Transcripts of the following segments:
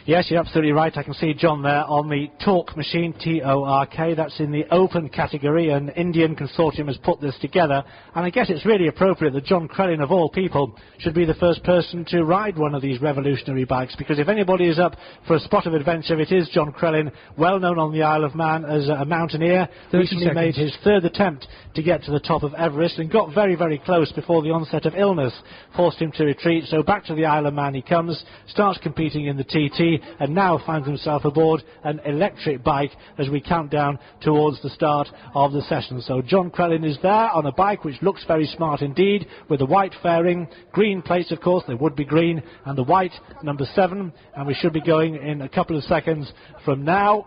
Yes, you're absolutely right. I can see John there on the Torque machine, T-O-R-K. That's in the open category. An Indian consortium has put this together. And I guess it's really appropriate that John Crellin, of all people, should be the first person to ride one of these revolutionary bikes. Because if anybody is up for a spot of adventure, it is John Crellin, well known on the Isle of Man as a mountaineer. Recently made his third attempt to get to the top of Everest and got very, very close before the onset of illness forced him to retreat. So back to the Isle of Man he comes, starts competing in the TT, and now finds himself aboard an electric bike as we count down towards the start of the session. So John Crellin is there on a bike which looks very smart indeed, with the white fairing, green plates of course, they would be green, and the white number 7, and we should be going in a couple of seconds from now,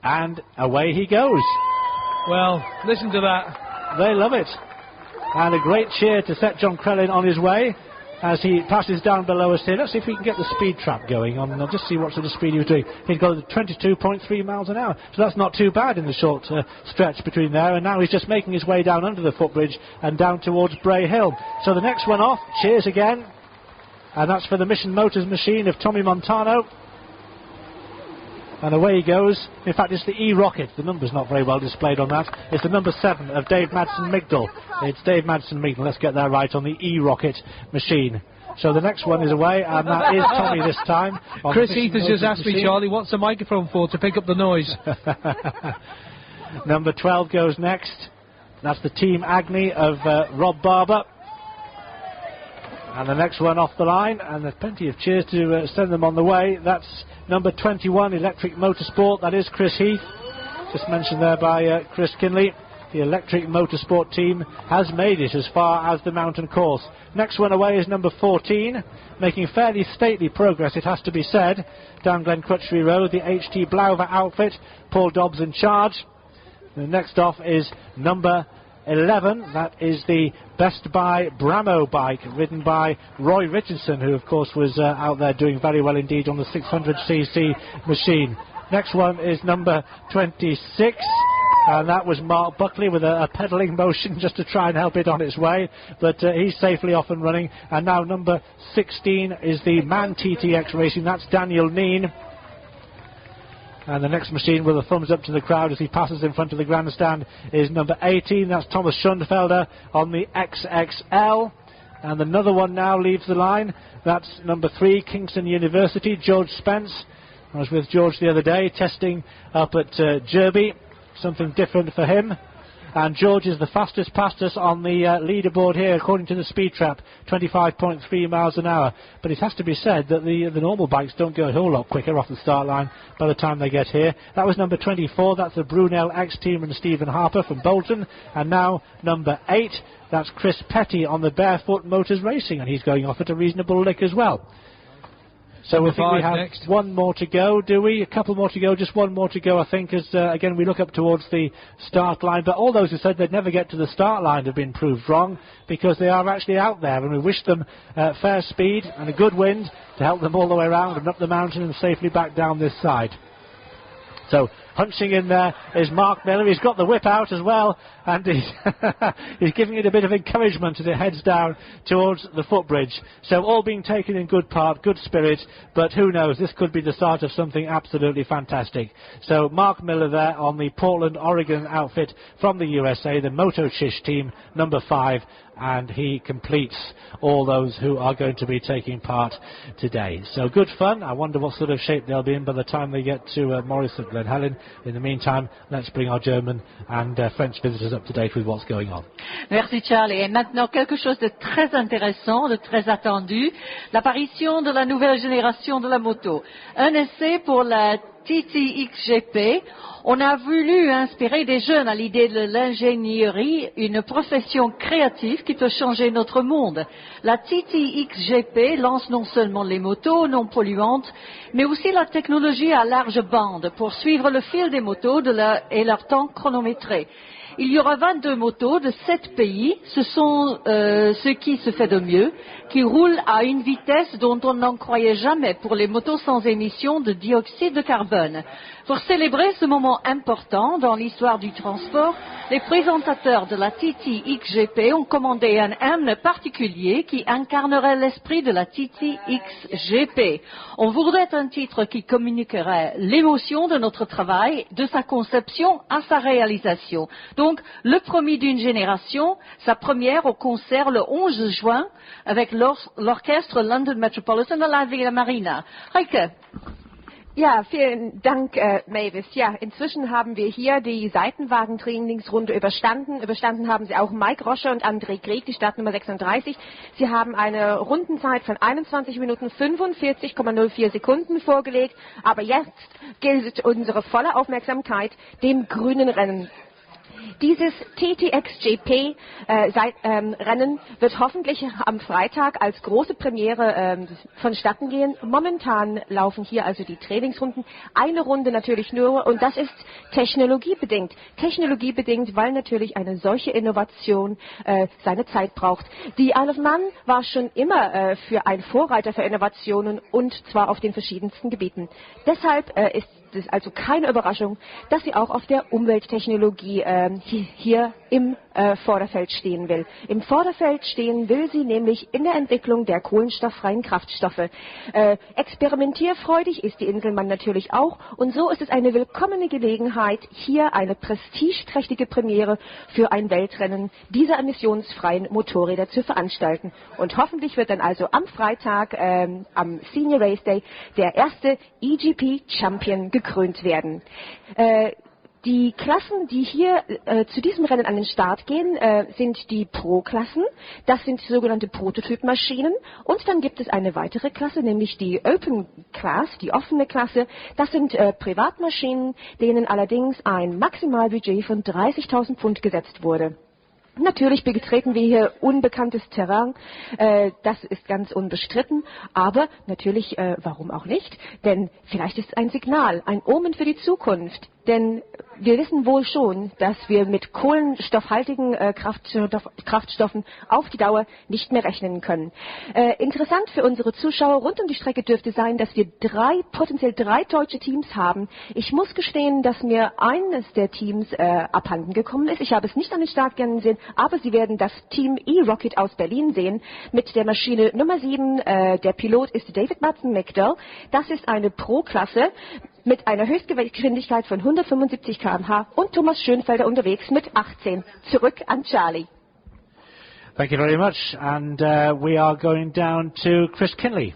and away he goes. Well, listen to that. They love it. And a great cheer to set John Crellin on his way as he passes down below us here. Let's see if we can get the speed trap going on. I'll just see what sort of speed he was doing. He's got 22.3 miles an hour. So that's not too bad in the short stretch between there. And now he's just making his way down under the footbridge and down towards Bray Hill. So the next one off, cheers again. And that's for the Mission Motors machine of Tommy Montano. And away he goes. In fact, it's the E-Rocket. The number's not very well displayed on that. It's the number 7 of Dave Madsen-Migdal. It's Dave Madsen-Migdal. Let's get that right on the E-Rocket machine. So the next one is away, and that is Tommy this time. Chris Heath has just asked me, Charlie, what's the microphone for? To pick up the noise. Number 12 goes next. That's the Team Agni of Rob Barber. And the next one off the line, and there's plenty of cheers to send them on the way. That's number 21, Electric Motorsport. That is Chris Heath, just mentioned there by Chris Kinley. The Electric Motorsport team has made it as far as the mountain course. Next one away is number 14, making fairly stately progress, it has to be said, down Glen Crutchery Road, the HT Blauver outfit, Paul Dobbs in charge. The next off is number 11, that is the Best Buy Bramo bike, ridden by Roy Richardson, who of course was out there doing very well indeed on the 600cc machine. Next one is number 26, and that was Mark Buckley with a pedalling motion just to try and help it on its way, but he's safely off and running. And now number 16 is the Man TTX Racing, that's Daniel Neen. And the next machine with a thumbs up to the crowd as he passes in front of the grandstand is number 18. That's Thomas Schundfelder on the XXL. And another one now leaves the line. That's number 3, Kingston University, George Spence. I was with George the other day testing up at Derby. Something different for him. And George is the fastest past us on the leaderboard here, according to the speed trap, 25.3 miles an hour. But it has to be said that the normal bikes don't go a whole lot quicker off the start line by the time they get here. That was number 24, that's the Brunel ex-team and Stephen Harper from Bolton. And now number 8, that's Chris Petty on the Barefoot Motors Racing, and he's going off at a reasonable lick as well. So we think we have next. One more to go, do we? A couple more to go, just one more to go, I think, as again we look up towards the start line. But all those who said they'd never get to the start line have been proved wrong, because they are actually out there, and we wish them fair speed and a good wind to help them all the way around and up the mountain and safely back down this side. So hunching in there is Mark Miller. He's got the whip out as well, and he's giving it a bit of encouragement as it heads down towards the footbridge. So all being taken in good part, good spirit, but who knows, this could be the start of something absolutely fantastic. So Mark Miller there on the Portland, Oregon outfit from the USA, the Moto Chish team, number 5, and he completes all those who are going to be taking part today. So good fun. I wonder what sort of shape they'll be in by the time they get to Morris at Glen Helen. In the meantime, let's bring our German and French visitors up to date with what's going on. Merci Charlie. Et maintenant quelque chose de très intéressant, de très attendu, l'apparition de la nouvelle génération de la moto. Un essai pour la TTXGP. On a voulu inspirer des jeunes à l'idée de l'ingénierie, une profession créative qui peut changer notre monde. La TTXGP lance non seulement les motos non polluantes, mais aussi la technologie à large bande pour suivre le fil des motos et leur temps chronométré. Il y aura 22 motos de 7 pays. Ce sont ce qui se fait de mieux, qui roulent à une vitesse dont on n'en croyait jamais pour les motos sans émission de dioxyde de carbone. Pour célébrer ce moment important dans l'histoire du transport, les présentateurs de la TTXGP ont commandé un hymne particulier qui incarnerait l'esprit de la TTXGP. On voudrait un titre qui communiquerait l'émotion de notre travail, de sa conception à sa réalisation. Donc, le premier d'une génération, sa première au concert le 11 juin avec l'orchestre London Metropolitan de la Villa Marina. Heike. Ja, vielen Dank, Mavis. Ja, inzwischen haben wir hier die Seitenwagentrainingsrunde überstanden. Überstanden haben sie auch Mike Roscher und André Grieg, die Startnummer 36. Sie haben eine Rundenzeit von 21 Minuten 45,04 Sekunden vorgelegt. Aber jetzt gilt unsere volle Aufmerksamkeit dem grünen Rennen. Dieses TTXGP Rennen wird hoffentlich am Freitag als große Premiere vonstatten gehen. Momentan laufen hier also die Trainingsrunden. Eine Runde natürlich nur, und das ist technologiebedingt. Technologiebedingt, weil natürlich eine solche Innovation seine Zeit braucht. Die Isle of Man war schon immer für ein Vorreiter für Innovationen, und zwar auf den verschiedensten Gebieten. Deshalb ist es also keine Überraschung, dass sie auch auf der Umwelttechnologie hier im Vorderfeld stehen will. Im Vorderfeld stehen will sie nämlich in der Entwicklung der kohlenstofffreien Kraftstoffe. Experimentierfreudig ist die Inselmann natürlich auch, und so ist es eine willkommene Gelegenheit, hier eine prestigeträchtige Premiere für ein Weltrennen dieser emissionsfreien Motorräder zu veranstalten. Und hoffentlich wird dann also am Freitag, am Senior Race Day, der erste EGP Champion gekrönt werden. Die Klassen, die hier zu diesem Rennen an den Start gehen, sind die Pro-Klassen. Das sind sogenannte Prototypmaschinen. Und dann gibt es eine weitere Klasse, nämlich die Open Class, die offene Klasse. Das sind Privatmaschinen, denen allerdings ein Maximalbudget von 30.000 Pfund gesetzt wurde. Natürlich betreten wir hier unbekanntes Terrain, das ist ganz unbestritten, aber natürlich, warum auch nicht, denn vielleicht ist es ein Signal, ein Omen für die Zukunft, denn wir wissen wohl schon, dass wir mit kohlenstoffhaltigen Kraftstoffen auf die Dauer nicht mehr rechnen können. Interessant für unsere Zuschauer rund um die Strecke dürfte sein, dass wir potenziell drei deutsche Teams haben. Ich muss gestehen, dass mir eines der Teams abhanden gekommen ist. Ich habe es nicht an den Startgängen gesehen, aber Sie werden das Team E-Rocket aus Berlin sehen mit der Maschine Nummer 7. Der Pilot ist David Madsen McDowell. Das ist eine Pro-Klasse mit einer Höchstgeschwindigkeit von 175 km/h und Thomas Schönfelder unterwegs mit 18. Zurück an Charlie. Thank you very much, and we are going down to Chris Kinley.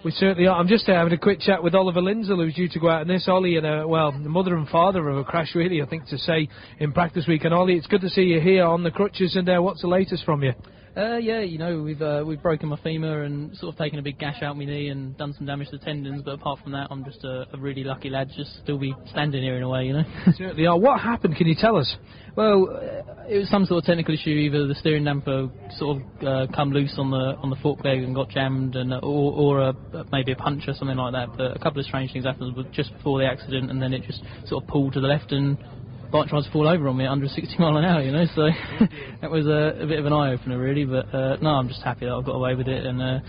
We certainly are. I'm just having a quick chat with Oliver Lindsell, who's due to go out in this. Ollie, and well, the mother and father of a crash, really, I think, to say in practice week. And Ollie, it's good to see you here on the crutches, and what's the latest from you? Yeah, you know, we've broken my femur and sort of taken a big gash out my knee and done some damage to the tendons, but apart from that, I'm just a really lucky lad, just still be standing here in a way, you know. Certainly are. What happened? Can you tell us? Well, it was some sort of technical issue. Either the steering damper sort of come loose on the fork leg and got jammed, and or maybe a punch or something like that. But a couple of strange things happened just before the accident, and then it just sort of pulled to the left and bike tries to fall over on me at 160 mile an hour, you know, so that was a bit of an eye-opener really, but no, I'm just happy that I got away with it, and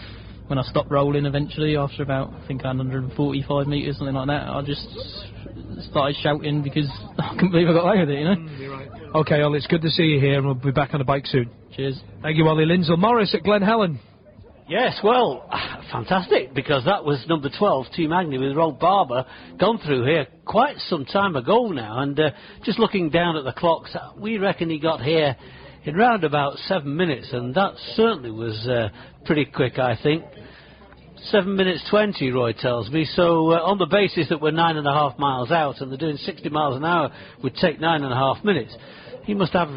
when I stopped rolling eventually after about, I think 145 metres, something like that, I just started shouting because I couldn't believe I got away with it, you know. You're right. OK, Ollie, it's good to see you here, and we'll be back on the bike soon. Cheers. Thank you, Ollie Lindsell. Morris at Glen Helen. Yes, well, fantastic, because that was number 12, Team Agnew, with Rob Barber, gone through here quite some time ago now, and just looking down at the clocks, we reckon he got here in round about 7 minutes, and that certainly was pretty quick, I think. 7 minutes 20, Roy tells me, so on the basis that we're 9.5 miles out, and they're doing 60 miles an hour, would take 9.5 minutes. He must have